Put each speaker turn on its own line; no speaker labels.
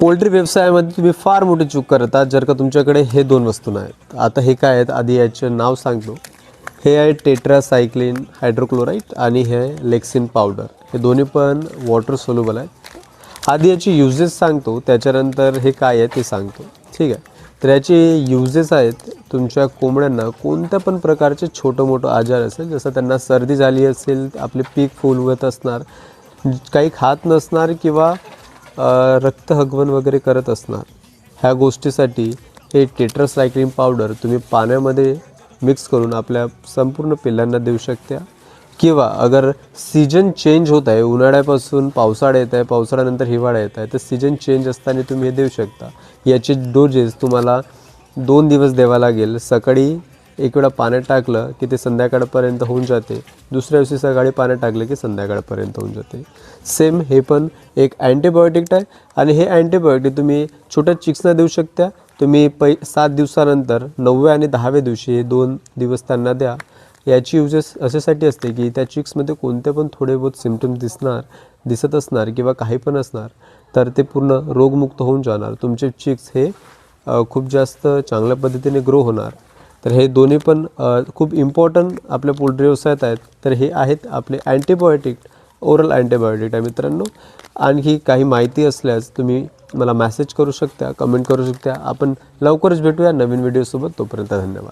Poultry व्यवसायामध्ये तुम्ही फार मोठी चूक करता जर का तुमच्याकडे हे दोन वस्तू नाहीत. आता हे काय आहेत आधी याचं नाव सांगतो. हे आहे टेट्रासायक्लिन हायड्रोक्लोराइड आणि हे लेक्सिन पावडर. हे दोन्ही पण वॉटर सोल्युबल आहेत. आधी याची युजेस सांगतो, त्याच्यानंतर हे काय आहे ते सांगतो. ठीक आहे. तर याचे युजेस आहेत, तुमच्या कोंबड्यांना कोणत्या पण प्रकारचे छोटं मोठं आजार असेल, जसं त्यांना सर्दी झाली असेल, आपले पीक फुलवत असणार, काही खात नसणार किंवा रक्त हगवण वगैरे करत असणार, ह्या गोष्टीसाठी हे टेट्रासायक्लिन पावडर तुम्ही पाण्यामध्ये मिक्स करून आपल्या संपूर्ण पिल्लांना देऊ शकता. किंवा अगर सीजन चेंज होत आहे, उन्हाळ्यापासून पावसाळा येत आहे, पावसाळ्यानंतर हिवाळा येत आहे, तर सीजन चेंज असताना तुम्ही हे देऊ शकता. याचे डोजेस तुम्हाला 2 दिवस द्यावा लागेल. सकाळी एक वेळा पाण्यात टाकलं की ते संध्याकाळपर्यंत होऊन जाते, दुसऱ्या दिवशी सकाळी पाण्यात टाकलं की संध्याकाळपर्यंत होऊन जाते. सेम हे पण एक अँटीबायोटिक आहे आणि हे अँटीबायोटिक तुम्ही छोट्या चिक्सना देऊ शकता. तुम्ही 7 दिवसानंतर 9व्या आणि 10व्या दिवशी हे 2 दिवस त्यांना द्या. याची युजेस अशासाठी असते की त्या चिक्समध्ये कोणते पण थोडे बहुत सिम्पटम्स दिसत असणार किंवा काही पण असणार, तर ते पूर्ण रोगमुक्त होऊन जाणार. तुमचे चिक्स हे खूप जास्त चांगल्या पद्धतीने ग्रो होणार. तर हे दोन्ही पण खूप इम्पॉर्टंट आपल्या पोल्ट्री व्यवसायात आहेत. तर हे आहेत आपले अँटीबायोटिक, ओरल अँटीबायोटिक आहे मित्रांनो. आणखी काही माहिती असल्यास तुम्ही मला मेसेज करू शकता, कमेंट करू शकता. आपण लवकरच भेटूया नवीन व्हिडिओसोबत. तोपर्यंत धन्यवाद.